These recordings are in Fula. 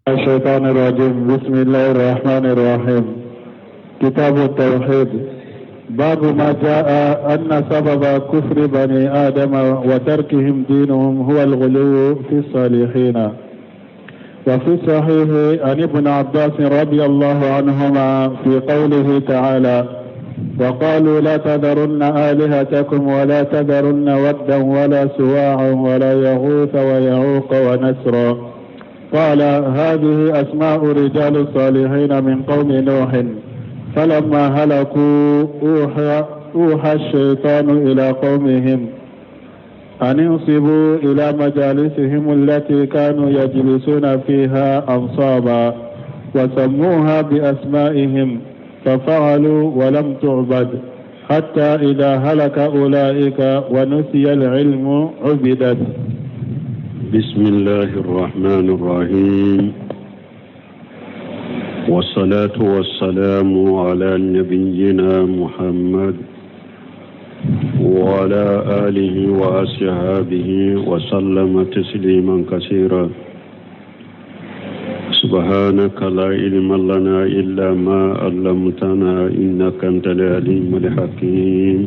الشيطان الرجيم. بسم الله الرحمن الرحيم. كتاب التوحيد. باب ما جاء أن سبب كفر بني آدم وتركهم دينهم هو الغلو في الصالحين. وفي الصحيح عن ابن عباس رضي الله عنهما في قوله تعالى: وقالوا لا تذرن آلهتكم ولا تذرن ودا ولا سواعا ولا يغوث ويعوق ونسرا. قال: هذه أسماء رجال الصالحين من قوم نوح، فلما هلكوا أوحى الشيطان إلى قومهم أن انصبوا إلى مجالسهم التي كانوا يجلسون فيها أنصابا، وسموها بأسمائهم، ففعلوا ولم تعبد، حتى إذا هلك أولئك ونسي العلم عبدت. بسم الله الرحمن الرحيم، والصلاة والسلام على نبينا محمد وعلى آله وأصحابه وسلم تسليما كثيرا. سبحانك لا علم لنا إلا ما علمتنا إنك أنت العليم الحكيم.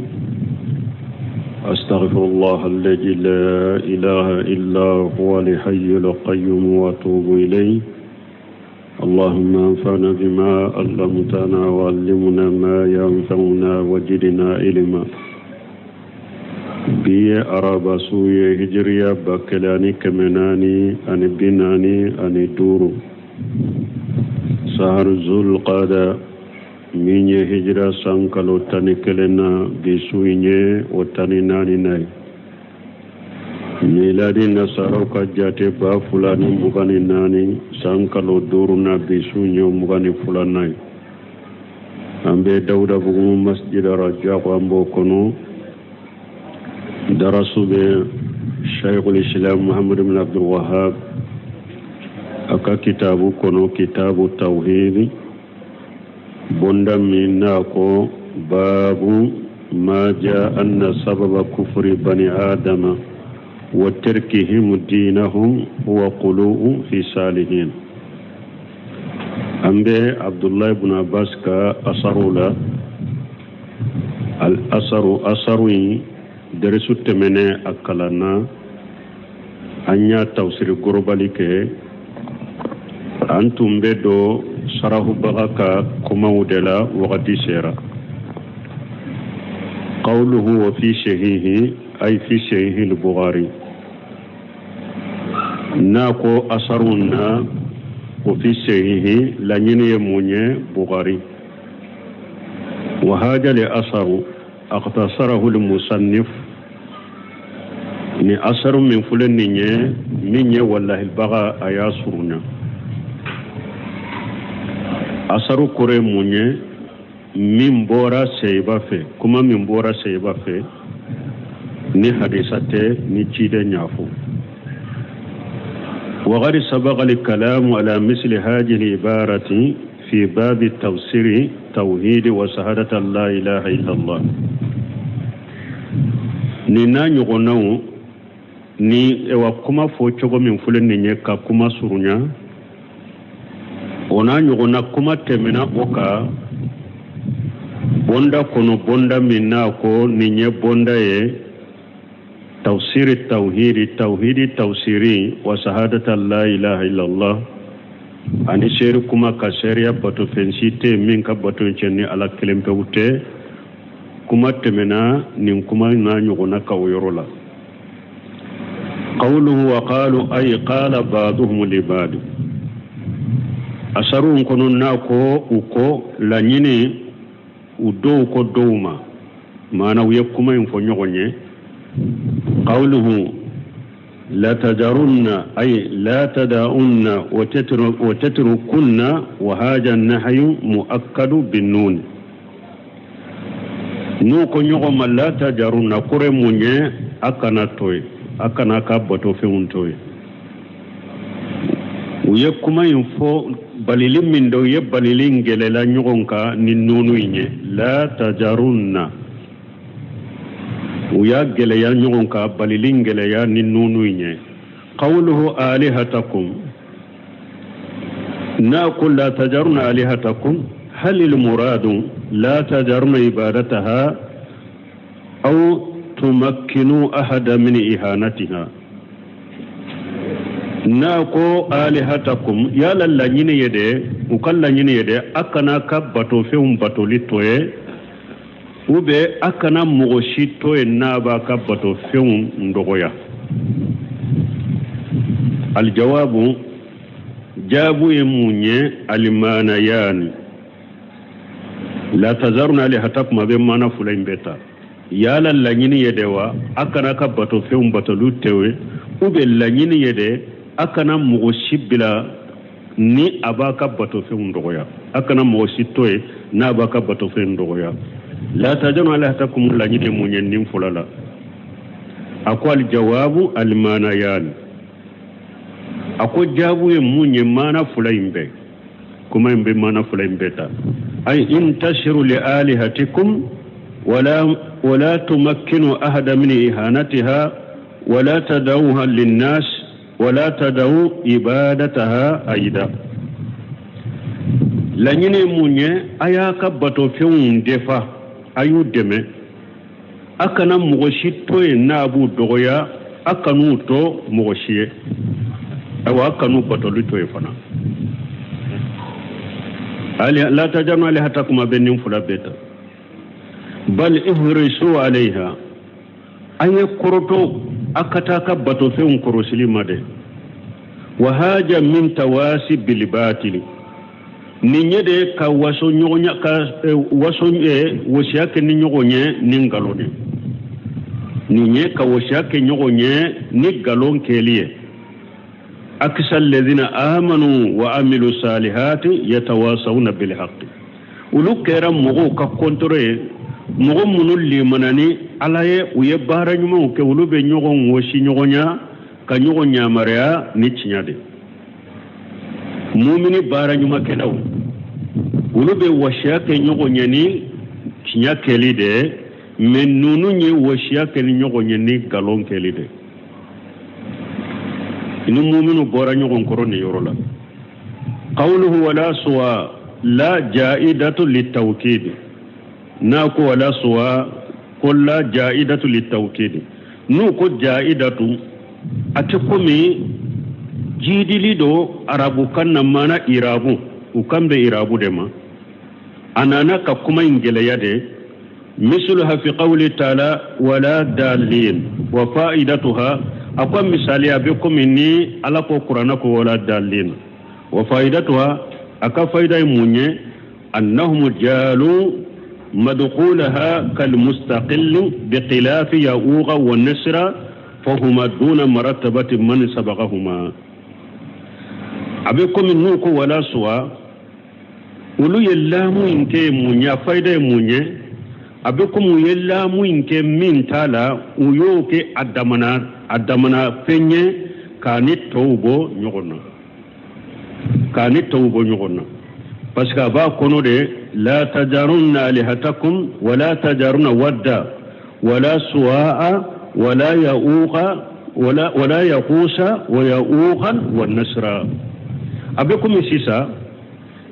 أستغفر الله الذي لا إله إلا هو الحي القيوم وأتوب إليه. اللهم انفعنا بما علمتنا وعلمنا ما ينفعنا وزدنا علما. بي أرابا سوية هجرية بكلاني كمناني أني بناني أني دورو سهر ذو القعدة minye hijira sankalo tani kelena bisuinye otani nani nai miladi nasaro ka jate ba fulani mugani nani sankalo duruna bisuinye mugani fulanai. Ambe Dauda bugu masjid raja ko ambo kono darasube Shaykhul Islam Muhammad ibn Abdul Wahhab aka kitabu kono kitabu tauhid bonda minna ko babu ma jaa anna sababa kufri bani adama wa tarkihim dinahum huwa qulu'u fi salihin. Ambe Abdullah ibn Abbas ka asarula al asarwi derisu temene akalana anya tafsir gorobalike antum bedo sarahu bagaka kumaudela waqti sera. Qawluhu wa fi shahihi ay fi shahihi al-Bukhari. Nako asaruna wa fi shahihi lanyine munye Bukhari. Wa hada li asaru aqtasarahu al-musannif ni asaru min fulan ninye wallahi al-baga ayasuruna. Asaru kore munye mimbora seiba fe kuma mimbora seiba fe ni hadisate ni chide nyafu. وغير سبق الكلام على مثل هذه العبارة في باب التفسير توحيد وشهادة لا إله إلا الله. نينا نغنو ni ewa kuma fo chogo min fulen ni ka kuma surunya ona nyogona kuma temena oka bonda kono bonda minna ko ninye bonda ye tafsiri tauhidi tafsiri wa shahadata la ilaha illallah ani sheru kuma ka sharia bato fensite min ka bato chenni ala kelempe wute kuma temena nin kuma na nyogona ka oyorola. Qawluhu wa qalu ay qala ba'dhum li ba'd. Asaru nkono nako uko lanyine udo uko douma maana uye kuma infonyogonye. Qawluhu la tajarunna ay la tada'unna wa tatrukunna wa haja an-nahyu muakkadu bin-nun. Nuko nyogoma la tajarunna kure munye akana toy akana ka bato feuntoy uye kuma info balili min do ye balili ngelela nyonka ni nunu inye la tajarunna uya geleya nyonka balili ngeleya ni nunu inye. Qawluhu alihatakum نقول لا تجرن آلهتكم هل المراد لا تجرن عبادتها أو تمكنوا أحد من إهانتها ناكو آلهتكم يا للذين يدي وكل لين يدي أكنا كبتو فيهم بتو لتوي وبي أكنا مغشيتوي نابا كبتو فيهم ندوغيا الجواب جابوا يموني المانيان لا تزرن آلهتكم بمانا فلين بيتا يا للذين يدي أكنا كبتو فيهم بتو لتوي وبي لين يدي akana mogo sibila ni abaka bato fe ndogoya akana mogo sitoy na abaka bato fe ndogoya la tajanu ala takum la nyide munyen nim fulala akwal jawabu al manayan ako jabu ye munye mana fulaimbe kuma imbe mana fulaimbe ta ay intashiru li alihatikum wala tumakkinu ahada min ihanatiha wala tadawha lin nas ولا تدعوا عبادتها أيضا لانيني مونيه اياكا باتو فيون ديفا ايو ديمي akana mogoshi to na abu dogoya akanu to mogoshi awa akanu batolu to fana ali la tajanu ali hatakum benin fula beta bal ihrisu alaiha ay koroto akata ka bato fe un korosili made wa haja min tawasi bil batil ni nyede ka waso nyonya ka waso wosiake ni nyogonye ni ngalone ni nye ka wosiake nyogonye ni galon keliye aksal ladina amanu wa amilu salihati yatawasawna bil haqqi ulukera mugo ka kontrole mugo munul limanani alaye uye bara nyuma ke ulube nyogon wosi nyogonya ka nyogonya maria ni chinyade mumini bara nyuma kenaw ulube wasiake nyogonya ni chinya kelide men nunu nye wasiake ni nyogonya ni galon kelide inu muminu bora nyogon koroni yorola qawluhu wala suwa la jaidatu litawkid nako wala suwa kulla jaidatu litawkid nuko jaidatu atekomi jidilido arabu kanna mana irabu ukambe irabu dema anana ka kuma ingele yade misluha fi qawli ta'ala wala dalin wa faidatuha akwa misali abikum ni ala ko qur'ana ko wala dalin wa faidatuha aka faida munye annahum jalu madkhulaha kal mustaqil biqilaf ya'uqa wa nasra fahuma duna maratabati man sabaqahuma abikum nuko wala suwa ulu yellamu inke munya faida munye abikum yellamu inke min tala uyoke adamana penye kani tawbo nyogonna parce que ba kono de la tajarunna alihatakum wala tajaruna wadda wala suwaa wala yauqa wala yaqusa wa yauqan wa nasra abikum sisa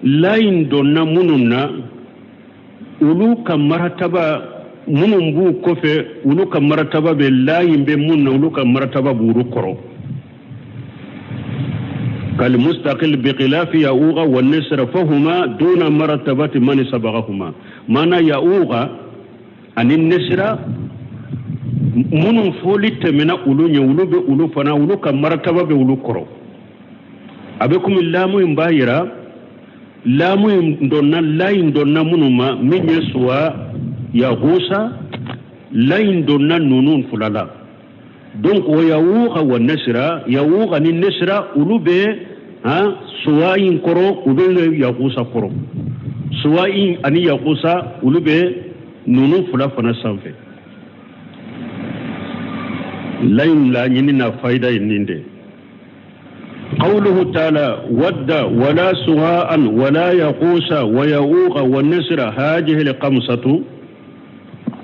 la indonna mununna ulu kamarataba munumbu kofe ulu kamarataba be la yimbe munna ulu kamarataba buru koro kal mustaqil biqilaf yauqa wa nasra fahuma duna martabati man sabaqahuma mana yauqa anin nasra munum folite mena ulu nye ulu be ulu fana ulu kamarataba be ulu koro abekum illamu imbayira lamu ndonna lain donna munuma minye suwa ya gusa lain donna nunun fulala donc wa yauqa wa nasra yauqa ni nasra ulube ha suwa in koro ulube ya gusa koro suwa in ani ya gusa ulube nunun fula fana sanfe lain la nyini na faida ininde قوله تعالى ود ولا سواء ولا يقوس ويؤوق والنسر هذه القمصة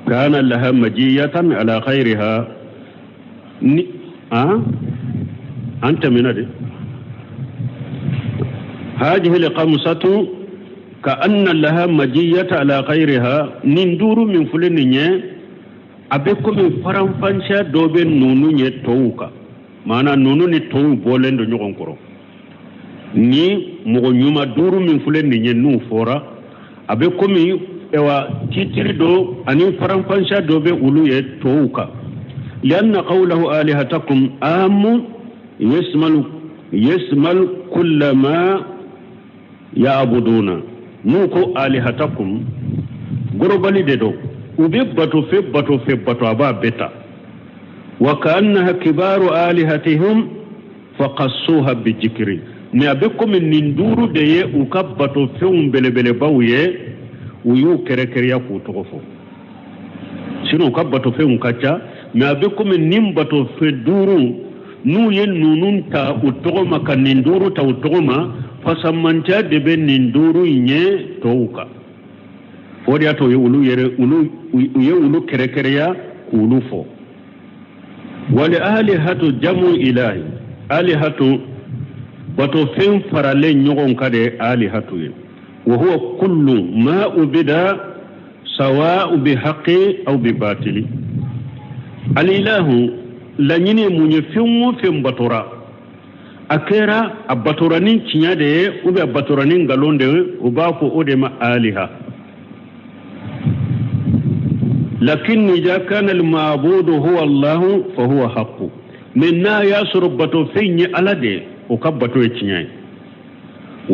كان لها مجية على خيرها أنت من هذه هذه الخمسة كأن لها مجية على غيرها نندور من فلنية أبيكم فرام فانشا دوبين نونو تووكا معنى نونو نتوو بولين دو نيغون كورو ni mogo nyuma duru min fulen ni nu fora abe komi ewa titiri do ani faram fansha do be ulu ye touka lianna qawluhu alihatakum am yasmal kullama ya'buduna nuko alihatakum gorobali de do ube bato fe aba beta wa kaannaha kibaru alihatihim faqassuha bijikri ne abe komi ninduru de ye ukabato feum belebele bawye uyu kerekeria ku togofo sino ukabato feum kacha me abe komi nimbato fe duru nu yen nunun ta utogoma kan ninduru ta utogoma fasamanta de be ninduru nye touka fodi ato ye ulu yere ulu kerekeria ku ulufo wali alihatu jamu ilahi alihatu bato fen farale nyogon kade alihatu ye wa huwa kullu ma ubida sawa'u bi haqqi aw bi batili alilahu la nyine munye fen batora akera abatoranin kinyade ube abatoranin galonde ubako odema aliha لكن إذا كان المعبود هو الله فهو حق منا يسرب بتو فيني على دي وكبتو يتنياي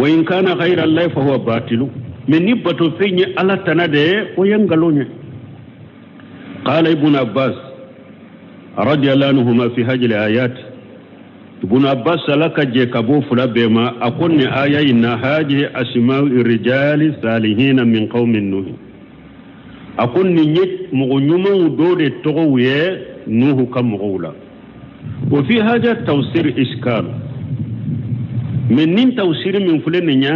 وإن كان غير الله فهو باطل من نبتو فيني على تنادي وينغلوني قال ابن عباس رضي الله عنهما في هذه الآيات ابن عباس لك جيكابو فلا بما أكون آية إن هذه أسماء الرجال صالحين من قوم نوح akon ni nyet mo nyuma do de togowe nuhu kam gowla wa fi haja tawsir iskal men nin tawsir min fulene nya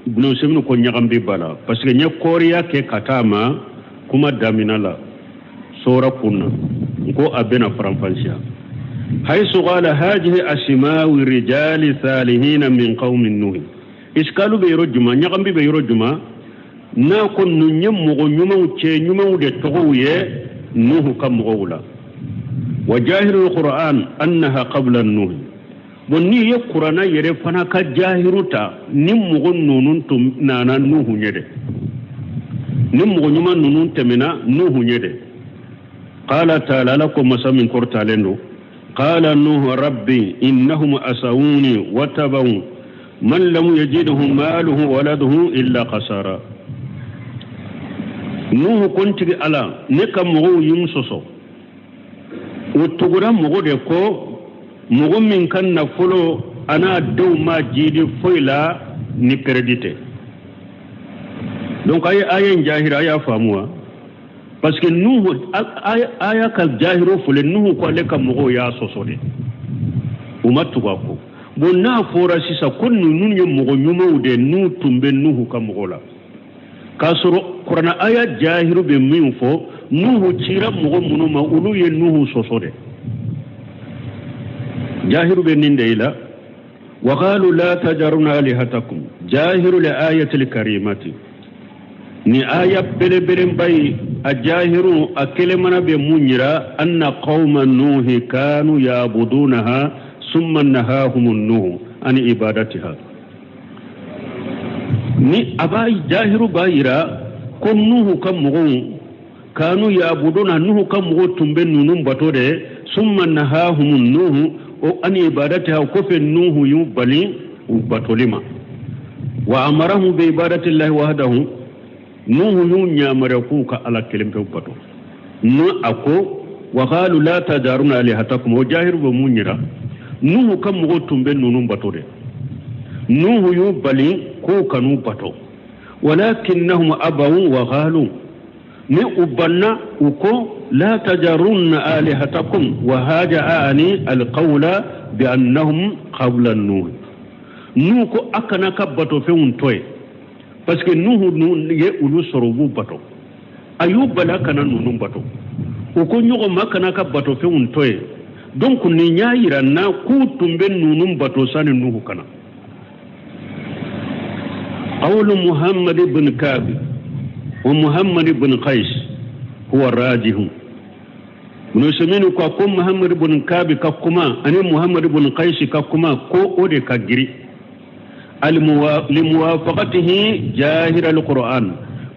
ibn semno ko nyagambe bala parce que nya koriya ke katama kuma daminala sura kunna ko abena franfansia haythu qala hadhihi asma'u rijali salihin min qaumin nuh iskalu be rojuma nyagambe be rojuma na kon nu nyemmo nyumaw ce nyumaw de togoye nuhu kam gowla wa jahilul qur'an annaha qabla nuh bonni ye qur'ana yere fana ka jahiruta nimmo nunun tum nana nuhu nyede nimmo nyuma nunun temena nuhu nyede qala ta'ala lakum masamin qurtalendo qala nuhu rabbi innahum asawuni wa tabaw man lam yajidhu maluhu waladuhu illa qasara nuhu kontigi ala ne ka mogo yim soso utugura mogo de ko mogo min kan na folo ana dew ma jidi foila ni credité donc aya jahira aya famua parce que nuhu aya ka jahiro fole nuhu ko le ka mogo ya soso de umatuga ko bonna fora sisa konnu nun ye mogo nyumo de nu tumbe nuhu ka mogo la kasoro qur'ana aya jahiru be min fo nuhu cira mogo munuma ulu ye nuhu sosode jahiru be ninde ila wa qalu la tajaruna alihatakum jahiru li ayati alkarimati ni aya bele bay a jahiru akele mana be munyira anna qauma nuhi kanu yabudunaha summa nahahum nuhu an ibadatiha ni abai jahiru bayira kon nuhu kam mugun kanu yabuduna nuhu kam mugo tumbe nunum batode summa nahahum nuhu o an ibadatiha ko fe nuhu yubali batolima wa amarahum bi ibadati llahi wahdahu nuhu yunyamara ku ka ala kelimpe bato nu ako wa qalu la tajaruna alihatakum o jahiru be munyira nuhu kam mugo tumbe nunum batode nuhu yubali ko kanu bato walakinnahum abawu wa qalu ni ubanna uko la tajarunna alihatakum wa hajaani alqawla bi annahum qabla nuh nuko akana kabato fe untoy parce que nuhu ye ulu sorobu bato ayuba la kana nunum bato uko nyugo makana kabato fe untoy donc ni nyaayira na ku tumbe nunum bato sani nuhu kana قول محمد بن كعب ومحمد بن قيس هو الراجح نسمين كم محمد بن كعب ككما أن محمد بن قيس ككما كو أودي كجري لموافقته جاهر القرآن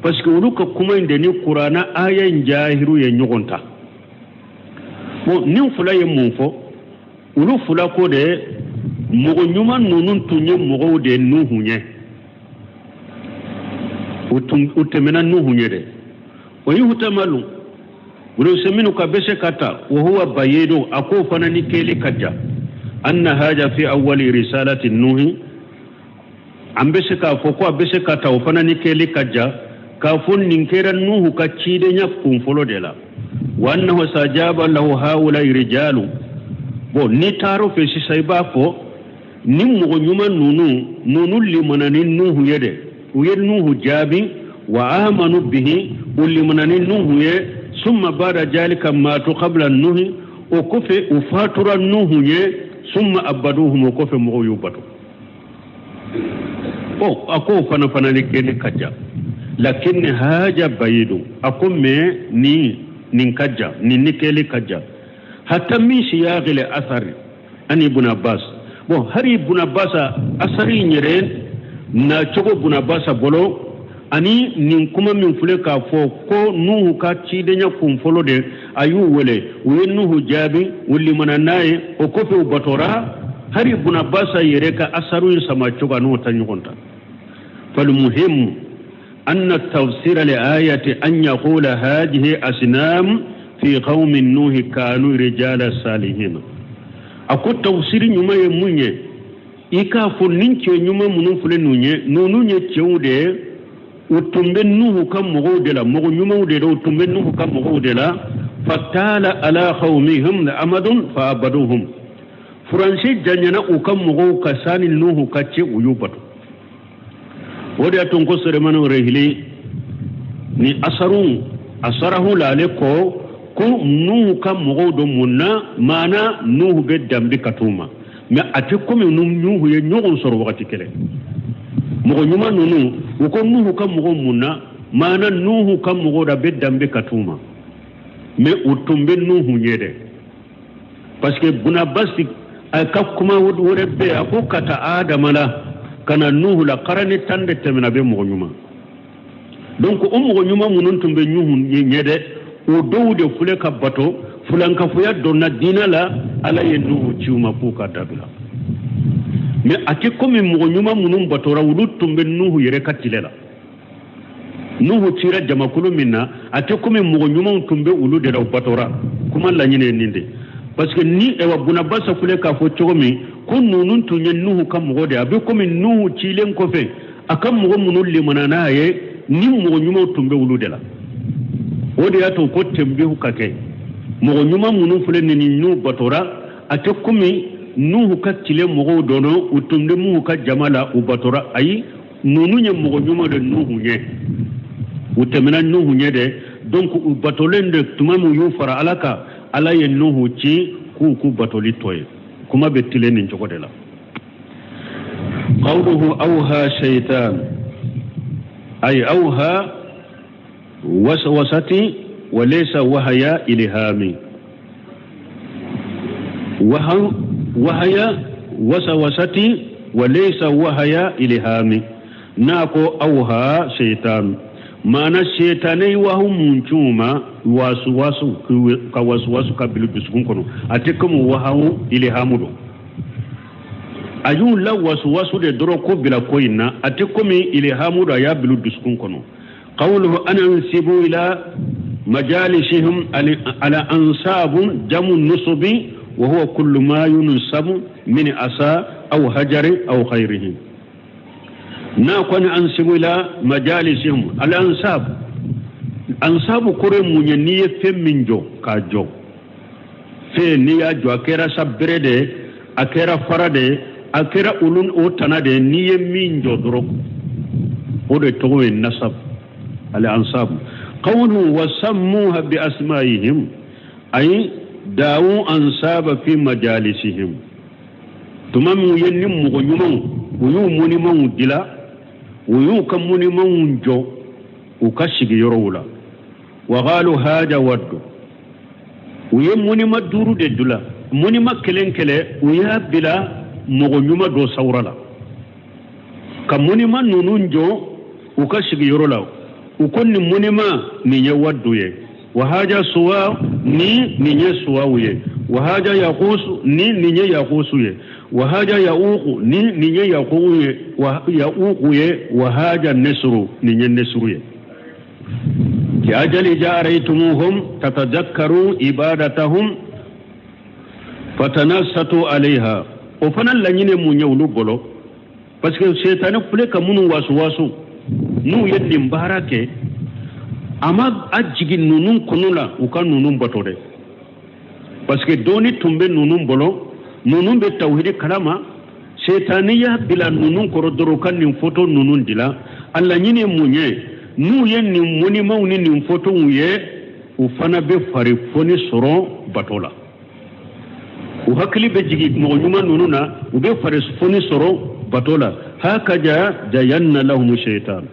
parce que ulu ka kuma indeni qur'ana ayan jahiru ye nyogonta bon nin fula ye mun fo ulu fula ko de mogo nyuma nunun tunye mogo de nuhunye utemena nuhunye de oyi hutamalu ulu seminu ka bese kata wa huwa bayidu ako fana ni keli kajja anna haja fi awwali risalati nuhi ambese ka foko abese kata o fana ni keli kajja kafun ninkera nuhu ka cide nya kun folo de la wa annahu sajaba lahu haula rijalu bo ni taro fe si sai ba fo ni mo nyuma nunu limanani nuhu yede uye nuhu jabi wa amanu bihi limanani nuhu ye summa bada jalika ma tu qabla nuhi o kofe ufatura nuhu ye summa abaduhum o kofe mo yubatu o ako fana ni kene kajja lakini haja bayidu akume ni ninkajja ni nikeli kajja hatta min siyaqil athar an ibn abbas bon hari ibn abbas asari nyere na chogo ibn abbas bolo ani nin kuma min fule ka fo ko nuhu ka cidenya kum folo de ayu wele we nuhu jabi wulli mananaye o ko fe batora hari ibn abbas yere ka asaru sama choga no tanyugonta fal muhim أن التفسير لآية أن يقول هذه أصنام في قوم نوح كانوا رجال صالحين أكو تفسير نما يمونye ika funinche nyuma munufule nunye cheude utumbe nuhu kam mogodela mogo nyuma udela utumbe nuhu kam mogodela fatala ala qawmihim amadun fa abaduhum furansi janyana ukam mogo kasani nuhu kache uyubatu wodi atun ko sere manu rehili ni asarahu laleko ko nuhu kam mogodo munna mana nuhu be dambi katuma me ati komi nuhu ye nyogon soro wakati kele mogo nyuma nunu uko nuhu kam mogo munna mana nuhu kam mogoda be dambi katuma me utumbe nuhu nyede parce que buna basti akakuma wode be akukata adamala kana nuhu la qarani tande temena be mogo nyuma donc o mogo nyuma munun tumbe nuhu nyede o dowde fule ka bato fulanka fuya donna dina la ala ye nuhu ciuma puka dabila mais ake komi mogo nyuma munun batora wulu tumbe nuhu yere katilela nuhu tira jamakulu minna ate komi mogo nyuma tumbe wulu de la batora kuma la nyine ninde parce que ni ewa buna basa fule ka fo chogomi ko nunun tunye nuhu kam mogo de abe komi nuhu cilen ko fe akam mogo munul limanana ye ni mogo nyuma tumbe wulu de la wodi yato ko tembe hukake mogo nyuma munun fule ni nu batora ate komi nuhu ka cile mogo dono utumde mu ka jamala u batora ayi nunu nye mogo nyuma de nuhu nye utemena nuhu nye de donc u batolende tumamu yu fara alaka ala ye nuhu ci ku batoli toye kuma betile ni njoko de la qawluhu awha shaytan ay awha waswasati wa laysa wahaya ilhami wahaya waswasati wa laysa wahaya ilhami nako awha shaytan mana shaytanai wa hum chuma wasu ka wasu ka bilu biskun kono atekum wahawu ilhamudo ayun la wasu de doro ko bila koyina atekum ilhamudo ya bilu biskun kono qawluhu anansibu ila majalisihim ala ansab jamu nusubi wa huwa kullu ma yunsabu min asa aw hajari aw khayrihi na kwani ansibu ila majalisihim ala ansabu kore munye niye femminjo ka jo fe niya jo akera sabrede akera farade akera ulun o tanade niye minjo doro o de towe nasab al ansab qawlu wasammuha bi asma'ihim ay dawu ansaba fi majalisihim tumamu yenni mugo nyumu uyu muni mamu dila uyu kam muniman jo ukashigi yorowula wa qalu haja waddu uye munima duru de dula munima kelenkele uya bila mogo nyuma do sawrala kam munima nunun jo ukashigi yorola ukonni munima ni waddu ye wa haja suwa ni suwa wa haja yaqusu ni yaqusu ye wa haja yauqu ni yauqu ye wa yauqu ye wa haja nasru ni nasru ye ki ajali ja'araytumuhum tatadhakkaru ibadatahum fatanassatu alaiha o fanan la nyine mu nyawlu bolo parce que shaytan fule ka munu wasu nu yeddi mbarake ama ajigi nunun kunula uka nunun batode parce que doni tumbe nunun bolo nunun be tawhid kalama shaytaniya bila nunun korodoro kan nin photo nunun dila alla nyine munye nu yenni moni mawni nin photo uye ufana be fari foni soro batola u hakli be jigi mo nyuma nununa ube fari foni soro batola hakaja jayanna lahum shaytan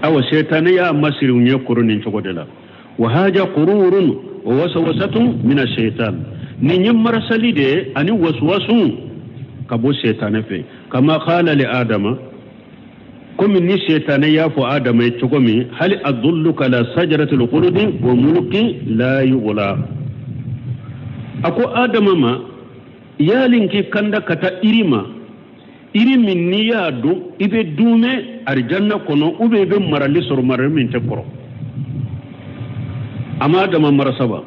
awa shaytaniya masiru nye kurunin chogodela wa haja qururun wa waswasatun min ash-shaytan ni nyamara salide ani waswasu kabo shaytan fe kama qala li adama comme ni shaytaniya fo adama chogomi hal adulluka la sajrati al-khuludi wa mulki la yughla ako adama ma yalinki kanda kata irima min ni yadu ibe dume arjanna kono ube be marali sor marar min te koro amma da marasaba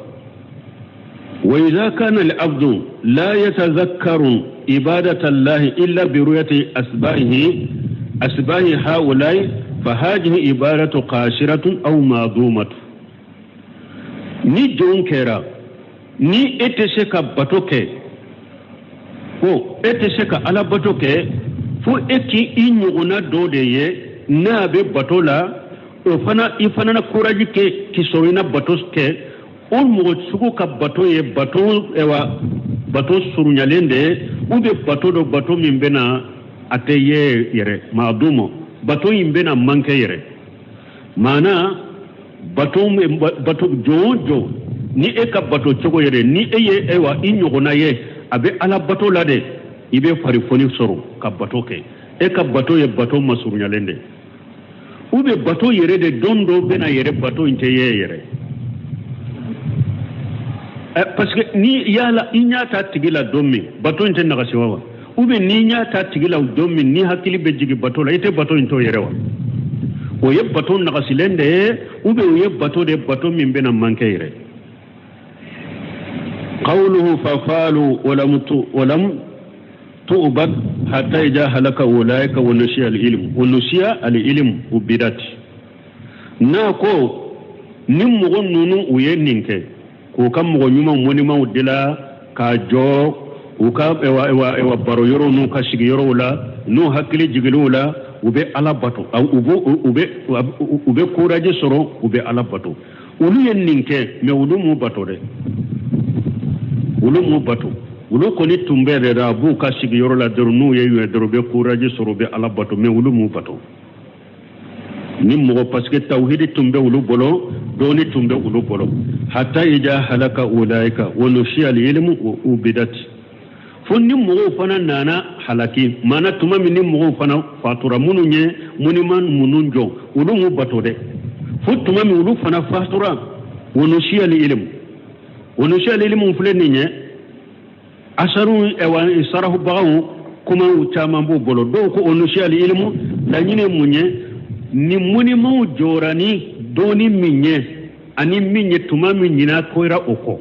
wa idha kana al-abdu la yatazakkaru ibadata Allah illa bi ru'yati asbahi haulai fa hadhihi ibadatu qashiratun aw madumatu ni jonkera ni etese ka batoke ko etese ka ala batoke fo eki inyuguna dode ye na be batola o fana ifana na courage ke kisorina batoske on mo suko ka bato ye bato ewa bato surunyalende ube bato do bato mimbena ateye yere maadumo bato imbena manke yere mana bato jojo ni eka bato chogo yere ni eye ewa inyuguna ye abe ala bato lade ibe fari foni soro ka bato ke e ka bato ye bato masuru nyalende ube bato yere de dondo bena yere bato inte yere parce que ni yala inyata tigila domi bato inte nakasiwa ube ni nyata tigila domi ni hakili bejigi bato la ite bato into yere wa o ye bato nakasilende ube o ye bato de bato mimbena manke yere قوله ففعلوا ولم تؤبد حتى إذا هلك أولئك ونسي العلم وبدت ناكو نمغن نونو وينينك كوكام مغنيما مونيما ودلا كاجو وكاب اوا بارو يورو نو كاشيغ يورو لا نو حكلي جيغلو لا وبي على باتو او وبي كوراجي سورو وبي على باتو ولو ينينك مودو مو باتو دي ulu mu batu ulu koni tumbere da bu ka sigi yoro la deru nu yeyu deru be courage soro be ala batu me ulu mu batu ni mo parce que tawhid tumbe ulu bolo doni tumbe ulu bolo hatta ija halaka ulaika wa nushi al ilmu wa bidat fonni mo fana nana halaki mana tuma min mo fana fatura mununye muniman mununjo ulu mu batu de futuma mi ulu fana fatura wa nushi al ilmu ونشأ العلم فلنينه أسروا أوان إسراه بعو كما وتامبو بلو دوكو ونشأ العلم لانينه منيه نموني مو جوراني دوني منيه أني منيه توما منينا كويرا أوكو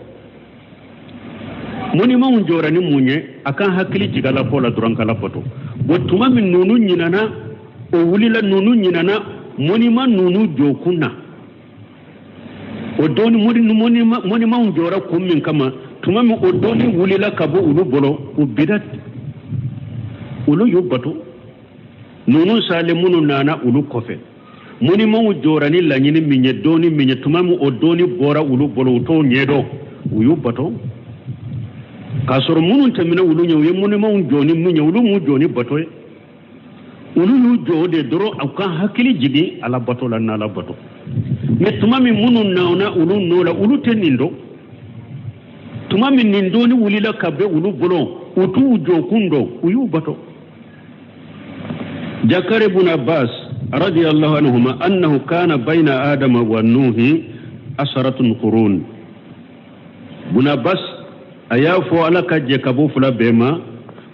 moni ma unjorani munye akan hakili jigala pola duran kala poto botuma min nunu nyinana o wulila nunu nyinana moni ma nunu jokunna o doni moni ma unjora kummin kama tuma mi o doni wulila kabo ulu bolo o bidat ulu yubato nunu sale munu nana ulu kofe moni ma unjorani lanyini minye doni minye tuma mi o doni bora ulu bolo to nyedo o yubato kasoro munun tamina wulu nyaw ye muni ma joni mu nyaw lu mu joni batoy ulu jo de doro akan hakili jigi ala bato la na la bato me tuma mi munun nauna ulu nola ulu tenindo tuma mi nindo ni wulila kabe ulu bolo utu jo kundo uyu bato ذكر ابن عباس رضي الله عنهما أنه كان بين آدم ونوح 10 قرون ابن عباس أيافو على كجكبو فلا بما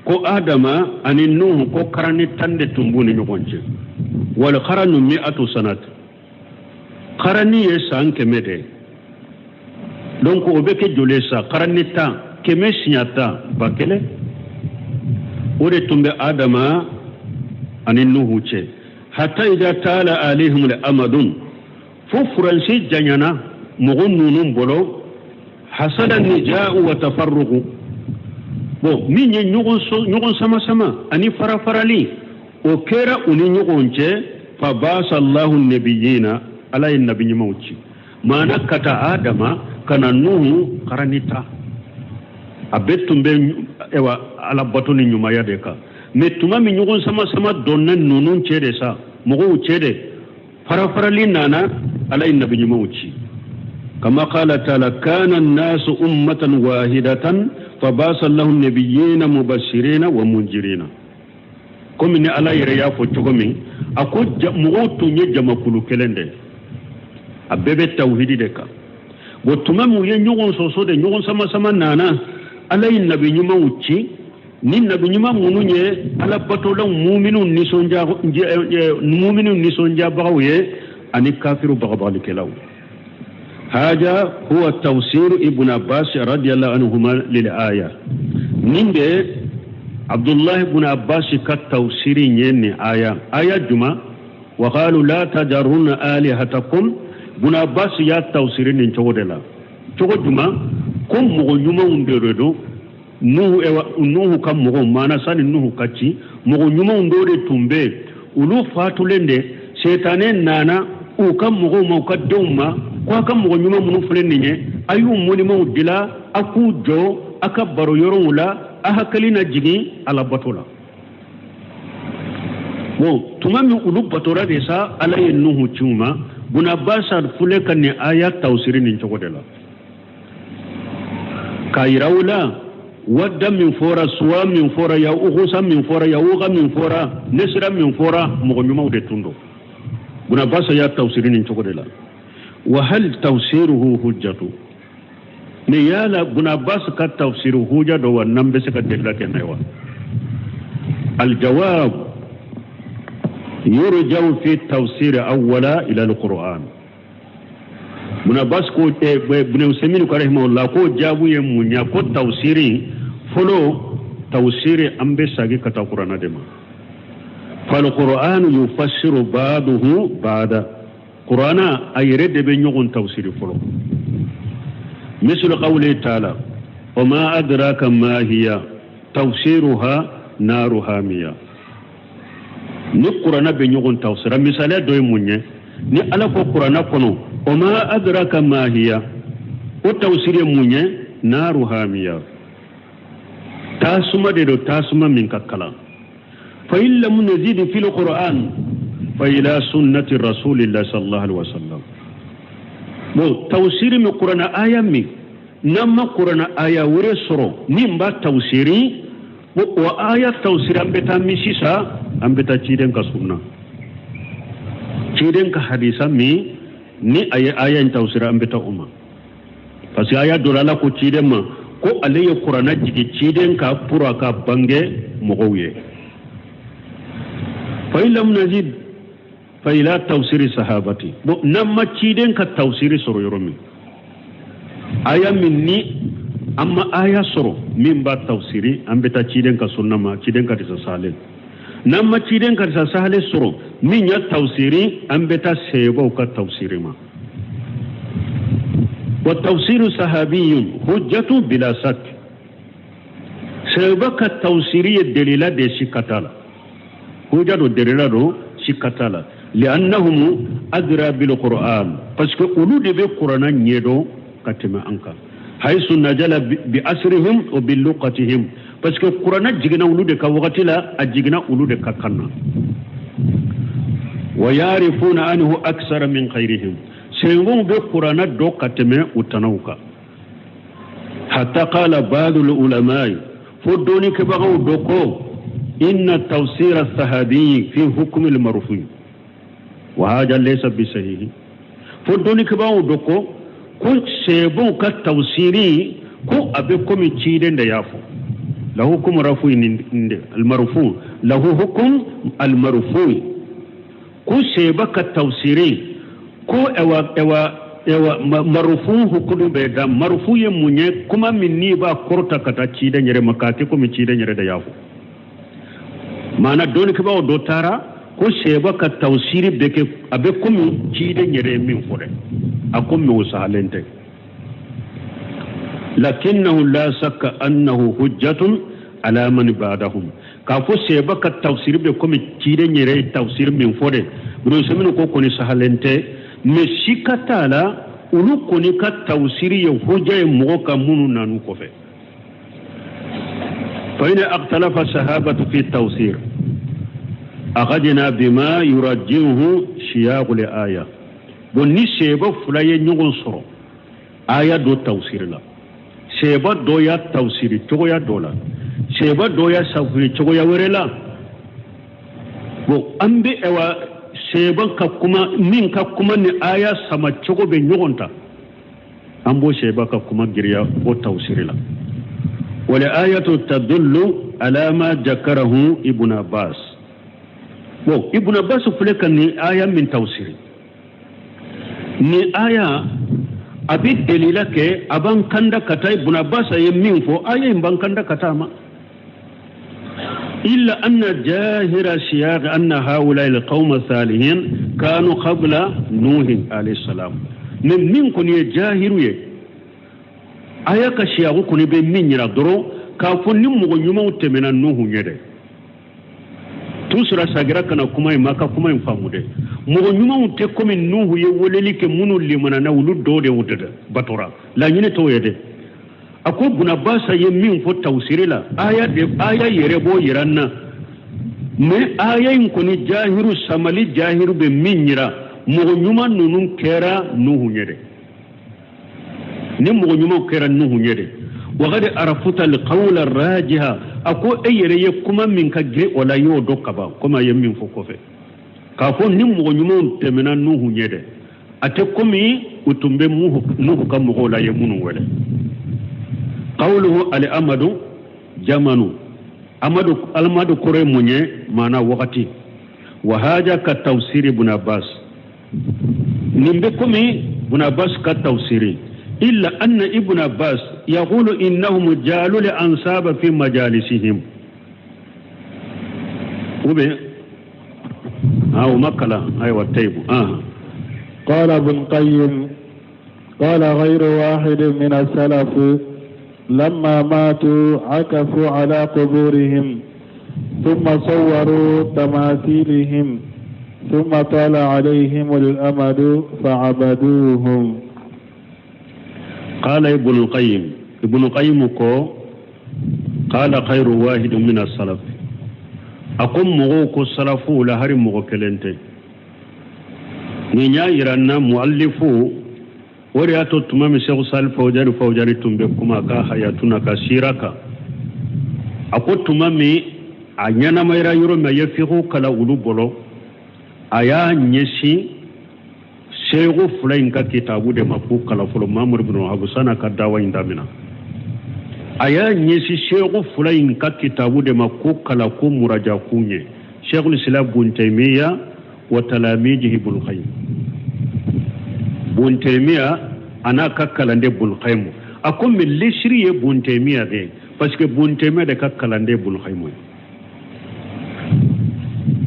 كو آدم أن نوح كو كراني تند تنبوني نغنجي والقرن 100 سنة قرني يسان كمده donc obeke jolesa قرني تا كمي سياتا باكله ودي تنبي آدم ani nuhu ce hatta idza tala alaihim al-amadun fufran si janyana mugun nunun bolo hasada nija'u wa tafarruqu bo min nyugon sama ani farafarali o kera uni nyugon ce fa basa Allahu an-nabiyina ala an-nabiyyi mauci mana kata adama kana nuhu karanita abetumbe ewa ala batoni nyuma ya deka mais tuma mi ñugon sama donna nunun cede sa mogo cede farafarali nana ala innabi ñuma wuci kama qala ta'ala kana an-nasu ummatan wahidatan fabasa Allahu an-nabiyyina mubashirina wa munjirina comme ni ala yere ya fo cogomi ako mogo tunye jama kulu kelende abebe tawhidi de ka bo tuma mu ye ñugon soso de ñugon sama nana ala innabi ñuma wuci nin nabi ñuma mununye ala batola mu'minun nisonja bagawe ani kafiru bagabali kelaw haja huwa tafsir ibn abbas radiyallahu anhuma lil aya ninde abdullah ibn abbas ka tafsiri ñenni aya juma wa qalu la tajarruna alihatakum ibn abbas ya tafsiri nin cogodela cogo juma ko mo ñuma underedo nuhu kam mogo mana sani nuhu kaci mogo nyuma ndore tumbe ulu fatulende setane nana u kam mogo mo kadumma ko kam mogo nyuma munu fulenni ayu muni mo dila aku jo aka baro yorula ahakalina jigi ala batola wo tumami ulu batora de sa ala nuhu chuma buna basar fuleka ni aya tawsiri ni chogodela kairawla wadda min fora suwa min fora ya ugusa min fora ya uga min fora nesra min fora mo nyuma de tundo buna basa ya tafsirin chokodela wa hal tafsiruhu hujjatu ne yala buna basa ka tafsiru hujja do wannan be saka della kenaiwa al jawab yurja'u fi tafsir awwala ila al qur'an buna bas ko buna usaimin ko rahimahullah ko jabu ye munya ko tafsiri folo tafsiri ambe sagi kata qur'ana dema fal qur'an yufassiru ba'dahu ba'da qur'ana ayre de be nyogon tafsiri folo misal qawli ta'ala wama adraka ma hiya tafsiruha naru hamiya ni qur'ana be nyogon tafsira misale do munye ni ala ko qur'ana kono wama adraka ma hiya o tawsiri munye naru hamiya tasuma de do tasuma min kakkala fa illa mun yazid fil qur'an fa ila sunnati rasulillah sallallahu alaihi wasallam bo tawsiri mi qur'ana aya mi namma qur'ana aya wure soro nimba tawsiri wa aya tawsiri ambeta misisa ambeta ciden ka sunna ciden ka hadisa mi ni aya tawsira ambeta umma parce aya dolala ko ciden ma ko alayya qur'ana jigi ciden ka pura ka bange mogoye fa illam nazid fa ila tawsiri sahabati bo namma ciden ka tawsiri soro yoromi aya minni amma aya soro min ba tawsiri ambeta ciden ka sunna ma ciden ka tisa salen namma ciden ka tisa sale soro min ya tawsiri ambeta sebo ka tawsiri ma wa tawsiru sahabiyyun hujjatu bila sak sebo ka tawsiri dalila de shikatala hujjatu dalila do shikatala li'annahum adra bil qur'an parce que ulu de be qur'ana nyedo katima anka haythu najala bi asrihim wa bil luqatihim parce que qur'ana jigna ulu de ka waqtila ajigna ulu de ka kanna ويعرفون عنه أكثر من غيرهم سيغون بقرآن دوكة من وتنوكا حتى قال بعض العلماء فدوني كبغو دوكو إن التفسير الذهبي في حكم المرفوع وهذا ليس بصحيح فدوني كبغو دوكو كل سيبون كالتفسيري كو أبكم تشيدن ديافو له حكم رفوع المرفوع له حكم المرفوع كو سيبا كالتفسيري كو ewa marufu hukunu be da marufu ye munye kuma minni ba korta kata cide nyere makati ko mi cide nyere da yafu mana doni ke ba do tara ko sheba ka tawsiri beke abe ko mi cide nyere min fode akum mi usalente lakinnahu la shakka annahu hujjatun ala man ba'dahum ka fo sheba ka tawsiri be ko mi cide nyere tawsir min fode bro semin ko koni sahalente meshikatala ulu koni ka tawsiri ye hujja ye mogo ka munu nanu kofe fa ina aqtalafa sahabatu fi tawsir aqadna bima yurajjihu shiyaq li aya bonni sheba fulaye nyugon soro aya do tawsir la sheba do ya tawsiri to ya dola sheba do ya safuri to ya werela bo ambe ewa seban ka kuma min ka kuma ni aya sama cogo be nyogonta ambo seba ka kuma girya o tawsirila wala ayatu tadullu ala ma jakarahu ibn abbas bo ibn abbas fuleka ni aya min tawsiri ni aya abi delila ke aban kanda kata ibn abbas ye min fo aya imban kanda kata ma إلا أن جاهر سياق أن هؤلاء القوم الصالحين كانوا قبل نوح عليه السلام من كن يجاهر يه أياك سياق كن بمن يردرو كافون نمو يمو تمنا نوح يده تسرى ساقرا كنا كما يماكا كما ينفهمو ده مو يمو تكم نوح يولي كمونو لمنا نولو دو ده ودده بطورا لا ينتو يده ako buna basa ye min fo tawsiri la aya yere bo yiranna me aya in koni jahiru samali jahiru be minyira mo nyuma nunun kera nuhu nyede ni mo nyuma kera nuhu nyede wa gadi arafuta alqawl arrajiha ako ayere ye kuma min ka gre wala yo dokka ba kuma ye min fo kofe ka fo ni mo nyuma temena nuhu nyede ate komi utumbe nuhu kam mo la ye munu wele قوله الأمد جمنو أمد كوري مني معنى وقتي وهذا كتوسير ابن عباس نمبكمي ابن عباس كتوسير إلا أن ابن عباس يقول إنهم جعلوا الأنساب في مجالسهم وبه أو مكلا أيوة التيب قال ابن قيم قال غير واحد من السلف لما ماتوا عكفوا على قبورهم ثم صوروا تماثيلهم ثم طال عليهم الأمد فعبدوهم. قال ابن القيم قال خير واحد من السلف أقوم مغوك السلف لهر مغوكلنتي نيا يرانا مؤلفو ورياتو تمام شيخ صالح فوجاري تمبي كما كا حياتنا كسيرك اكو تمامي anyana mayra yoro me yefiku kala ulu bolo aya nyesi shego fulain ka kitabu de mapu kala fulo mamur ibn habusana ka dawa indamina aya nyesi shego fulain ka kitabu de mapu kala ko muraja kunye sheikhul islam bun taymiya wa talamijihi ibn qayyim bun taymiya ana kakkalande bul qayyim akum min lishriye bun taymiya de parce que bun taymiya de kakkalande bul qayyim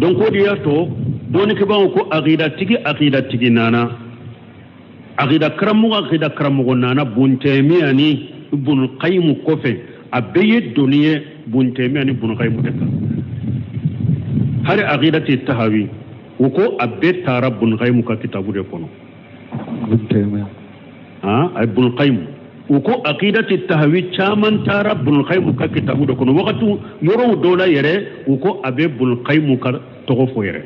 donc ko diya to doni ke bawo ko aqida tigi nana aqida karamu nana bun taymiya ni bun qayyim ko fe abeye doniye bun taymiya ni bun qayyim de har aqidati tahawi ko abbe tara bun qayyim ka kitabu de kono ay bun qayyim ko aqidati tahwi chaman tara bun qayyim ka kitabu de kono wakatu yoro dola yere ko abe bun qayyim ka to fo yere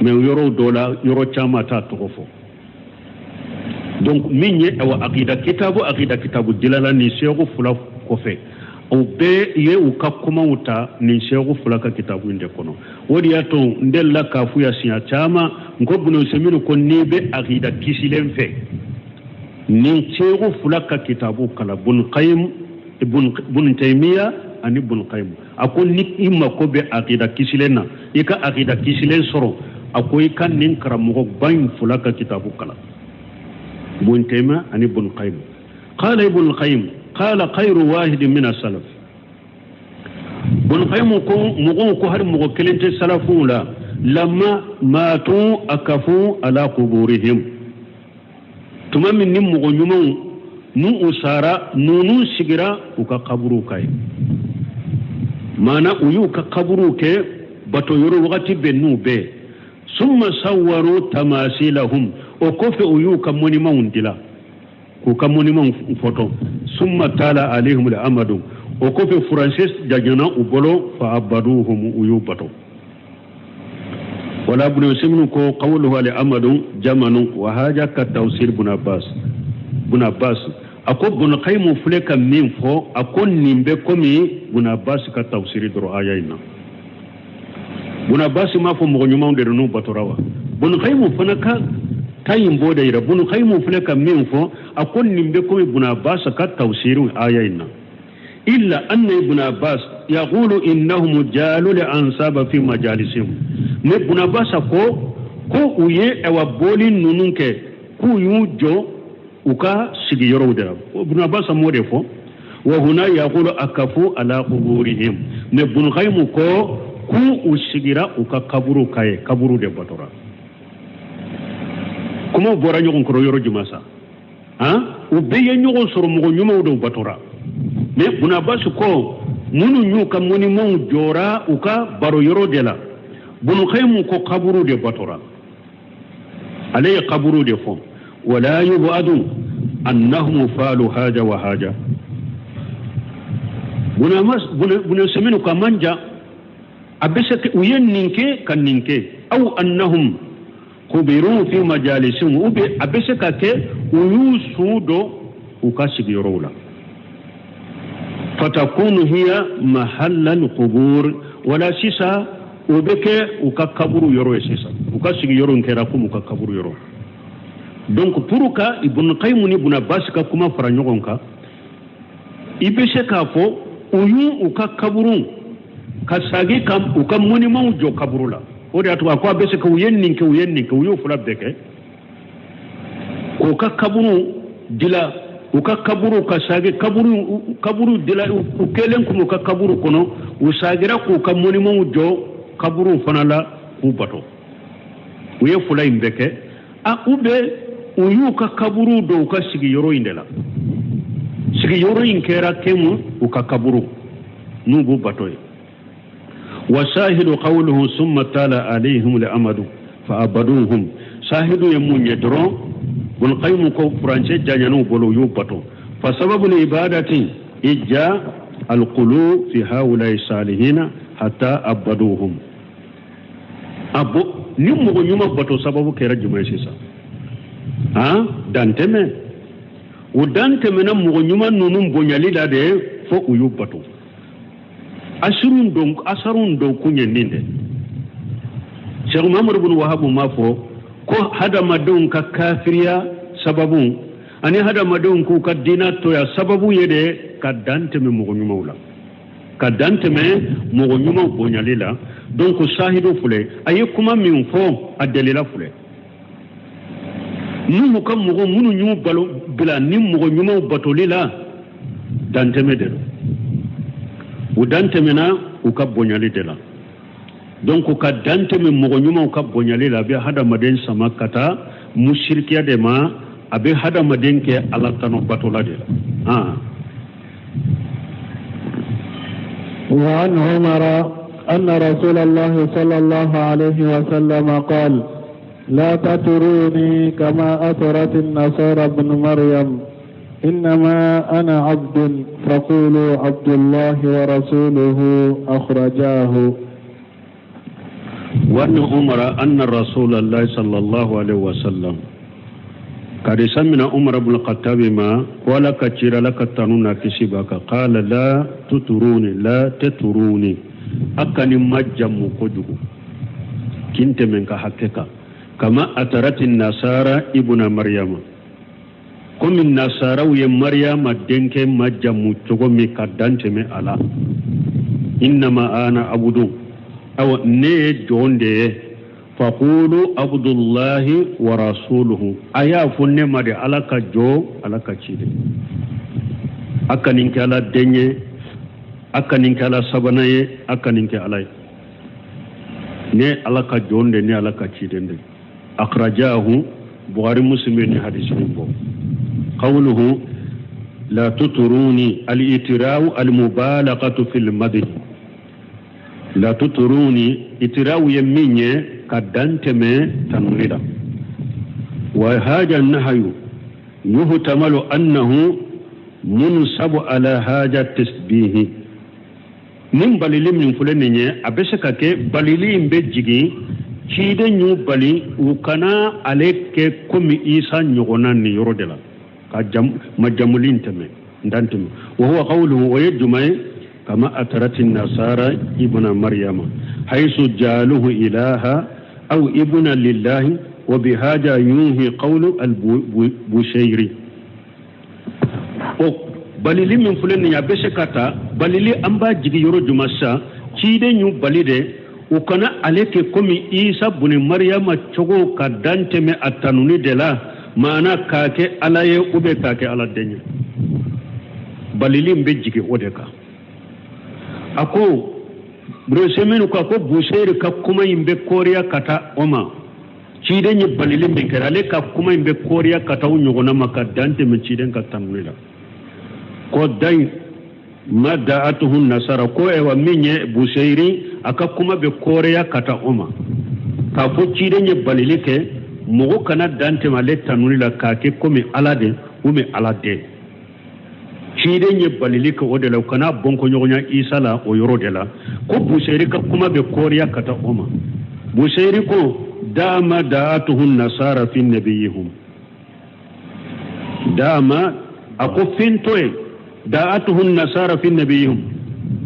mais yoro dola yoro chama ta tofo donc minye awa aqida kitabu dilala ni shego fula kofe o be ye u kakuma uta ni shego fula ka kitabu inde kono wodi yato ndella kafu ya siya chama ngobuno semino ko nibe aqida kisilen fe ni shego fula ka kitabu kala bun qayyim ibn taymiya ani bun qayyim akon ni imma ko be aqida kisilena ika aqida kisilen soro akoy kan nin karamugo ban fula ka kitabu kala بن تيمية عن ابن القيم قال ابن القيم قال خير واحد من السلف ابن القيم مغو هر مغو كلنت السلفولا لما ماتوا أكفوا على قبورهم تمام من مغو نمو نو أسارا نونو سجرا وكا قبروكاي مانا ويوكا قبروكي باتو يرو وغتي بنو بي ثم صوروا تماثيلهم وكوفي ويوكا مونيمون ديلا كوكا مونيمون فوتو ثم تالا عليهم الأمد وكوفي فرانسيس جاجنا وبولو فعبدوهم ويوبتو ولا بن يسمن قوله لأمد جمن وهاجا كالتوسير بن عباس أكو بن قيم فلك من فو أكو نيمبي كومي بن عباس كالتوسير درو آيائنا بن عباس ما فو مغنيمون درنو بطراوا بن قيم فنكا tayin boda ira bunu khaymu fulaka min fo akon nimbe ko ibn abbas ka tafsiru ayaina illa anna ibn abbas yaqulu innahum jalu li ansaba fi majalisihim ne ibn abbas ko uye ewa bolin nununke ku yujo uka sigi yoro dara ibn abbas mode fo wa huna yaqulu akafu ala quburihim ne ibn khaymu ko ku usigira uka kaburu de batora kuma bora ñogon ko yoro juma sa u be ye ñogon soro mo ñuma do batora mais buna basu ko munu ñu kam moni mon jora u ka baro yoro de la bunu khaymu ko qaburu de batora alay qaburu de fo wala yubadu annahum falu haja wa haja buna seminu ka manja abese uyen ninke kan ninke aw annahum kubiru fi majalisihim ube abeseka ke uyusudo ukashigi yorola fatakunu hiya mahallal qubur wala sisa ubeke ukakaburu yoro sisa ukashigi yoro nkera kum ukakaburu yoro donc puruka ibn qayyim ni ibn abbas ka kuma faranyogonka ibeseka fo uyu ukakaburu kasagi kam ukamuni mawjo kaburula odi atwa ko bese ko yenninke uyo fulabeke ko kakaburu dila ukakaburu kasage kaburu dila ukelen ko kakaburu kono usagira ko kamoni mo jo kaburu fanala ubato uye fulay mbeke a ube uyu kakaburu do ukasigi yoro indela sigi yoro inkera kemu ukakaburu nubu batoy وشاهد قوله ثم تلا عليهم الأمد فأبدوهم شاهد يمون يدرون بالقيم كو فرانشي جانيانو بلو يوبتو فسبب العبادة إجا القلوب في هؤلاء الصالحين حتى أبدوهم أبو نمو نيوم بتو سبب كيرا جمعيسيسا دانتمي ودانتمي نمو نيوم نونم بنيالي دادي فو يوبتو asarun don kunyen ninde Sheikh Muhammad ibn Wahhab mafo ko hada madon ka kafiriya sababun ani hada madon ku ka dinato ya sababu yede ka dante me mo nyuma bonyalila donc shahidu fule ayi kuma min fo adelila fule nu kam mo munu nyu balo bila ni mo nyuma batolila dante me de udante mena ukabonyali de la donc ka dante me mo nyuma ukabonyali la bi hada maden samakata mushrikiya de ma abe hada maden ke ala tano batola de la wa an umara anna rasulullah sallallahu alayhi wa sallam qala la tatruni kama atrat an-nasara ibn maryam إنما أنا عبد فقولوا عبد الله ورسوله أخرجاه وأن عمر أن رسول الله صلى الله عليه وسلم قد سمنا عمر بن الخطاب ما ولا كثير لك تنونا كسبك قال لا تتروني أكن مجم كجو كنت منك حقك كما أترت النصارى ابن مريم كم النصارى ومريم دينك مجم تغمي كدانت من الله إنما أنا عبد أو نيجون دي فقولوا عبد الله ورسوله أيا فنما دي على كجو على كشيد أكنينك على ديني أكنينك على سبناي أكنينك على ني على كجون دي ني على كشيد دي أخرجاه بخاري مسلم حديث بو قوله لا تطروني الإتراء المبالغة في المدح لا تطروني إتراء يميني كدانتمي تنريدا وهذا النهي يحتمل أنه منصب على هذا التسبيح من بليل من فلانية أبسكك بليل بيجي كيد نيو بلي وكنا عليك كم إيسا نيغونان يردلا مجمولين تمي دانتمي وهو قوله ويجمع كما أترت النصارى ابن مريم حيث جعلوه إلها أو ابن لله وبهذا ينهي قول البوشيري balili min fulen ya besekata balili amba jigi yoro jumasa cide nyu balide ukana aleke komi isa buni maryama chogo kadante me atanuni dela mana kake alaye ube kake ala denya balili mbe jigi odeka ako brosemenu ko busheri ka kuma yimbe koriya kata oma cide nyi balili mbe kerale ka kuma yimbe koriya kata unyogona makadante me cide ka tanulila ko dai mada'atuhu nasara ko ewa minye busheri aka kuma be koriya kata oma ka fo cide nyi balili ke mugo kana dante male tanulila kake komi alade umi alade cide nye balili ka odela kana bonko nyogonya isala o yorodela ko busheri ka kuma be koriya kata oma busheri ko dama da'atuhu nasara fi nabiyihum dama ako fintoy da'atuhu nasara fi nabiyihum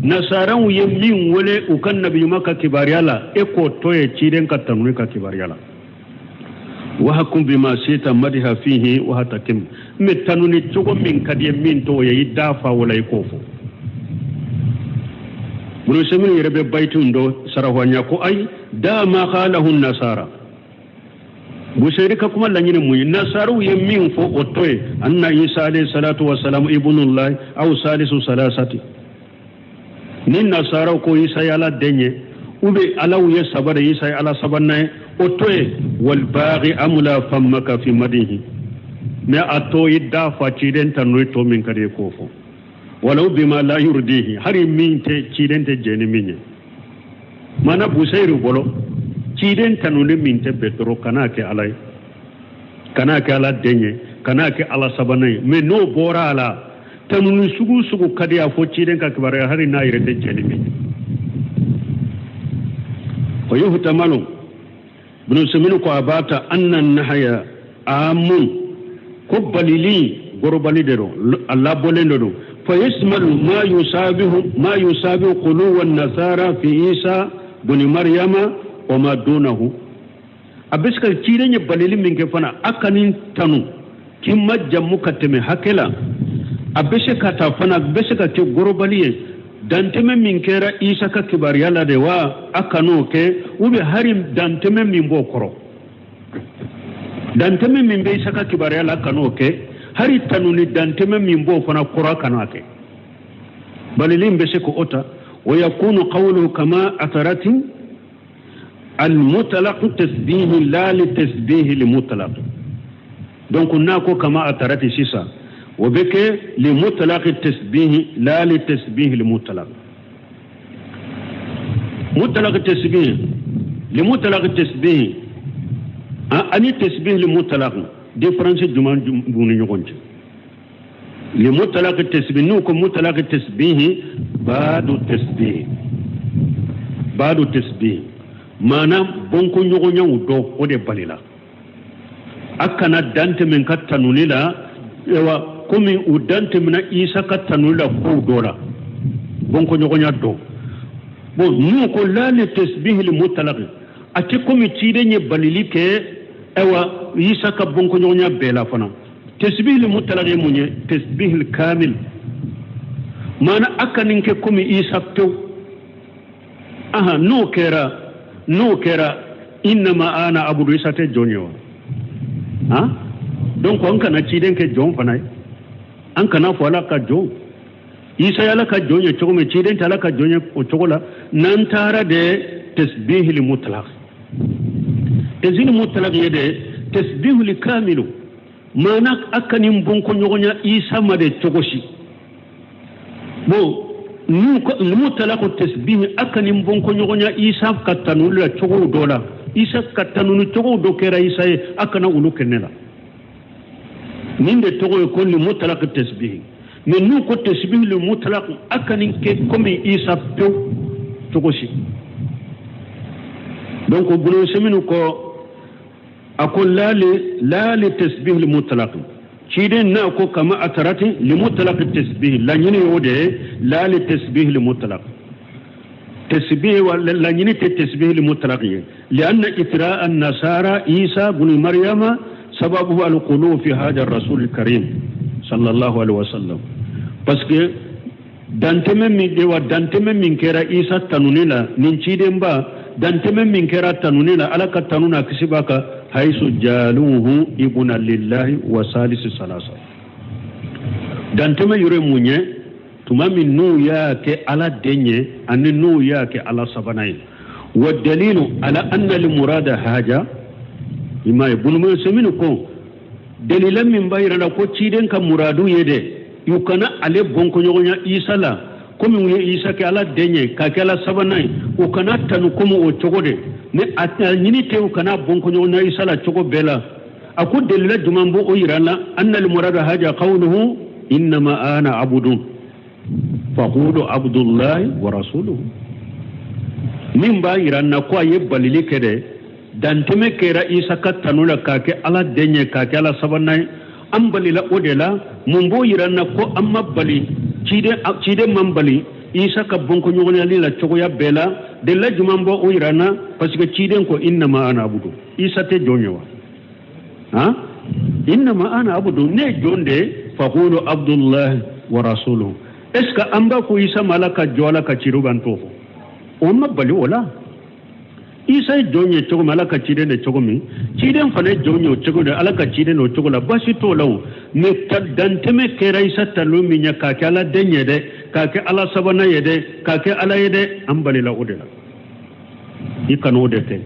nasaran yemin wole ukan nabiyu maka kibariyala eko toye ciden ka tanuni ka kibariyala وحكم بما سيت مدها فيه وهتكم متنوني تشوغو من كدي من تو يدافع ولا يكوفو بروسمن يربي بايتون دو سراوانيا كو اي دا ما قاله النصارى بوشيرك كما لا ني موي نصارو يمين فو اوتوي ان عيسى عليه الصلاه والسلام ابن الله او ثالث ثلاثه نين نصارو كو عيسى يالا دنيه وبي الاو يسبر عيسى على سبنا otoye wal baghi amula famaka fi madihi me ato idda faciden tanoi to min kade kofo walau bima la yurdihi hari min te ciden te jeni minye mana busairu bolo ciden tanoni min te betro kanake ala denye kanake ala sabanai me no bora ala tanuni sugu kade afo ciden ka kibare hari na irete jeni minye wa yuhtamalu بنو سمينو كو أباتا أن النهاية آمون كباليلي غربالي درو الله بولين درو فيسمل ما يسابه قلوب النصارى في عيسى بن مريم وما دونه أبسك كيرين باليلي من كفانا أكنين تنو كما جمو كتمي حكلا أبسك تفانا أبسك كي غربالي danteme min kera isa ka kibar yala de wa akano ke ube harim danteme min bo koro danteme min be isa ka kibar yala kano ke hari tanuni danteme min bo fana kora kanake balilim be se ko ota wa yakunu qawlu kama atarati al mutlaq tasbih la li tasbih li mutlaq donc nako kama atarati sisa وبك لمطلق التسبيح لا للتسبيح المطلق مطلق التسبيح لمطلق التسبيح أني التسبيح لمطلق ديفرنس جمان بوني يغنج لمطلق التسبيح نوكم مطلق التسبيح بعد التسبيح mana bonko nyogonya udo ode balila akana dante men katanulila ewa komi udante mina isa katanulila ko dola bonko nyogonya do bon nu ko la le tasbih al mutlaq ati komi tide nye balili ke ewa isa ka bonko nyogonya bela fana tasbih al mutlaq munye tasbih al kamil mana akanin ke komi isa to aha no kera innama ana abudu isa te jonyo ha donc on kana tiden ke jon fana an kana fo ala ka jon isa yala ka jonye chogo me tiden tala ka jonye o chogola nan tara de tasbih li mutlaq tasbih mutlaq yede tasbih li kamilu mana akanin bonko nyogonya isa ma de chogoshi bo nu mutlaq tasbih akanin bonko nyogonya isa katanu la chogo dola isa katanu ni chogo do kera isa akana ulu kenela ninde togo ko ni mutlaq tasbih mais nu ko tasbih le mutlaq akanin ke komi isa to chogoshi donc bulo seminu ko akon la tasbih le mutlaq ciden na ko kama atarati li mutlaq tasbih la nyini yode la li tasbih li mutlaq tasbih wala la nyini tasbih li mutlaq li anna itra an-nasara isa ibn maryama sababu al-qulub fi hadha ar-rasul al-karim sallallahu alaihi wasallam parce que danteme min kera isa tanunila nin ciden ba danteme min kera tanunila alaka tanuna kisibaka haisu jaluhu ibuna lillahi wa salisi salasa danteme yure munye tuma min nu ya ke ala denye ani nu ya ke ala sabanai wa dalilu ala anna li murada haja ima ibunu seminu ko dalilan min bayira ko ciden ka muradu yede yukana ale bonko nyogonya isa la komi wuye isa ke ala denye ka ke ala sabanai o kana tanu komo o chogode ne atanyini te o kana bonko nyogonya isa la chogo bela aku delila jumambo o yirana anna al murada haja qawluhu inma ana abudun faqulu abdullahi wa rasuluhu nimba yirana ko aye balili kede danteme kera isa ka tanula ka ke ala denye ka ke ala sabanai ambalila odela mumbo yirana ko amma bali cide mambali isa ka bonko nyogonya lila chogo ya bela de la jumambo o yirana parce que ciden ko innama ana abudu isa te jonyewa ha innama ana abudu ne jonde faqulu abdullah wa rasuluhu eska amba ko isa malaka jola ka ciruban tofo o mabali wala isa jonye chogo malaka ciden de chogo mi ciden fane jonye chogo de alaka ciden o chogo la basi to law ne tadanteme kera isa talumi nya ka kala denye de ka ke ala sabana yede ka ke ala yede ambali la odela ikano de te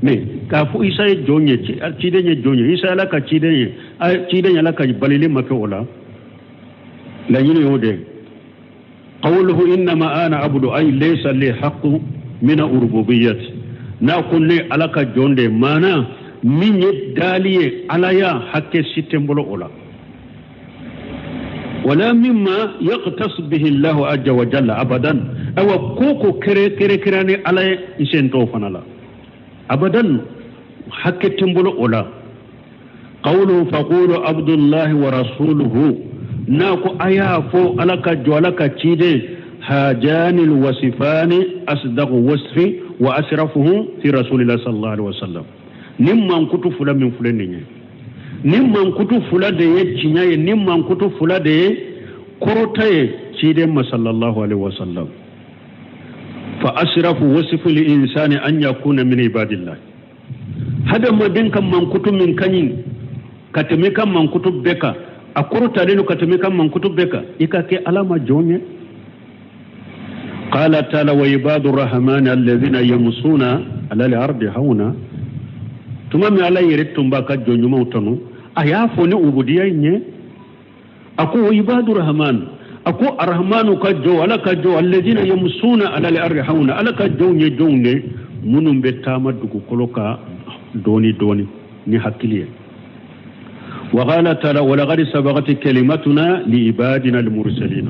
me ka fu isa jonye ciden ye jonye isa alaka ciden alaka balili make ola la yini ode qawluhu inma ana abudu ay laysa li haqqu min urububiyyati na kunne alaka jonde mana minye daliye alaya hakke sitembolo ola wala mimma yaqtas bihi Allah azza wa jalla abadan awa koko kere ne alay isento fanala abadan hakke tembolo ola qawlu faqulu abdullah wa rasuluhu na ko aya fo alaka jolaka cide hajanil wasifani asdaq wasfi wa asrafuhu fi rasulillah sallallahu alaihi wasallam nimman kutu fula min fulani nimman kutu fula da ya cinyaye nimman kutu fula da ya korotaye ciden sallallahu alaihi wasallam fa asrafu wasfu li insani an yakuna min ibadillah hada madin kan man kutu min kanyin katame kan man kutu beka a korota ne katame kan man kutu beka ikake alama jonye قال تعالى وعباد الرحمن الذين يمشون على الارض هونا tumami ala yeretum baka jonjuma utanu aya foni ubudiyya nye ako ibadur rahman ako arrahmanu ka jo ala ka jo alladina yamsuna ala al-ardi hauna ala ka jonye jonne munum betama dugu koloka doni ni hakiliye wa qala ta'ala wa laqad sabaqat kalimatuna li ibadina al-mursalin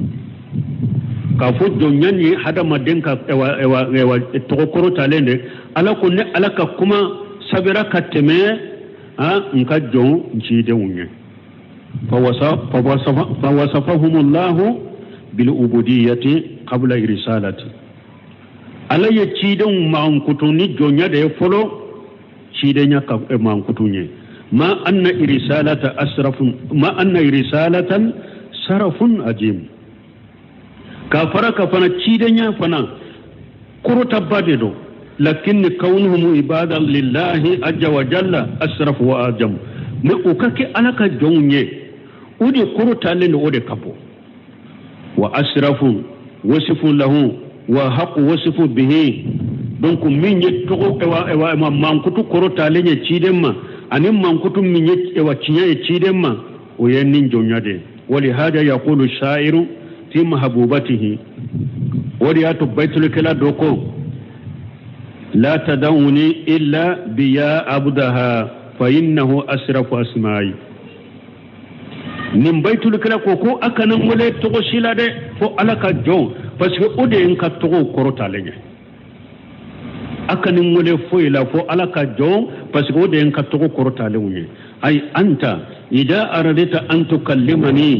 ka fu jonnyani hada madenka ewa tokoro talende ala ko ne ala ka kuma sabira ka teme nka jon jide unye fa wasafahumullahu bil ubudiyyati qabla irsalati ala ye ciden mankutu ni jonya de folo ciden nya ka mankutu nye ma anna irsalatan sarafun ajim ka fana ciden nya fana kuruta badedo lakin kaunuhum ibadan lillahi azza wa jalla asraf wa ajam ne ukake alaka jonye udi kuruta le no ode kapo wa asrafu wasifu lahu wa haqu wasifu bihi donc min ye togo ewa mankutu kuruta le nye cidemma ani mankutu min ye ewa cinya ye cidemma o yennin jonyade wali hada yaqulu sha'iru fi mahbubatihi wali atu baitul kala doko لا تدعوني إلا بيا عبدها فإنه أسرف أسمائي nin baitul kala ko akanan wale togo shila de fo alaka jon parce que ode en ka togo korota lenye akanin wale fo ila fo alaka jon parce que ode en ka togo korota lenye ay anta ida aradita an tukallimani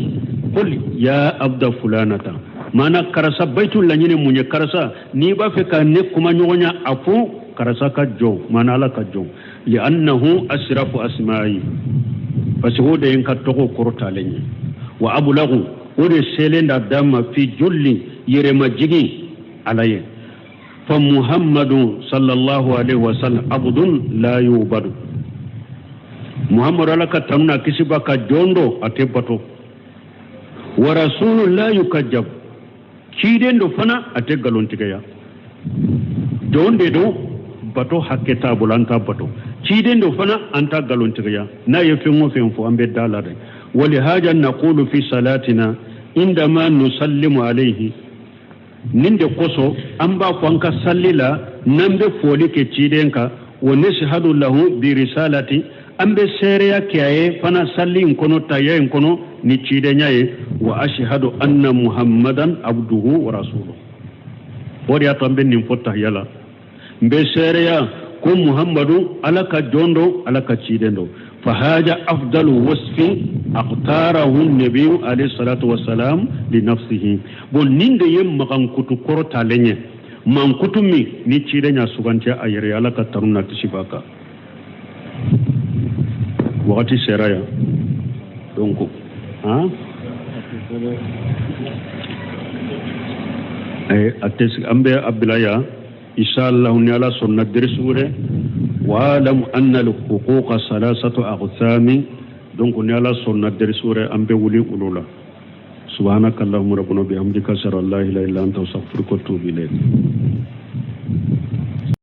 qul ya abda fulanata mana karasa baitul lanyine munye karasa ni ba fe ka ne kuma nyonya afu karasa ka jon mana alaka jon li annahu asrafu asma'i parce que ode en ka togo korota lenye wa abulagu ode selenda dama fi julli yere majigi alaye fa muhammadu sallallahu alaihi wasallam abdun la yubadu muhammadu alaka tamna kisiba ka jondo atebato wa rasulun la yukajjab kiden do fana ate galontigaya donde do bato haketa bulanta bato kiden do fana anta galontigaya na yefengo fenfo ambe dalade wali haja naqulu fi salatina indama nusallimu alayhi ninde koso amba kwanka sallila nambe foli ke cidenka wa nashhadu lahu bi risalati ambe sereya kiyaye fana sallin kono tayen kono ni cidenyaye wa ashhadu anna muhammadan abduhu wa rasuluhu wori atambe nim fotta yala mbe sereya ko muhammadu alaka jondo alaka cidendo fa haja afdalu wasfi aqtarahu an-nabiy alayhi salatu wassalam li nafsihi bon ninde yem makan kutu korota lenye man kutumi ni cidenya sugante ayere alaka taruna tishibaka wakati seraya donc ates ambe abdulaya inshallah ni ala sunna dirsure wa lam anna al huquq salasatu aqsami donc ni ala sunna dirsure ambe wuli ulula subhanakallahumma rabbana bihamdika shara la ilaha illa anta astaghfiruka wa atubu ilayk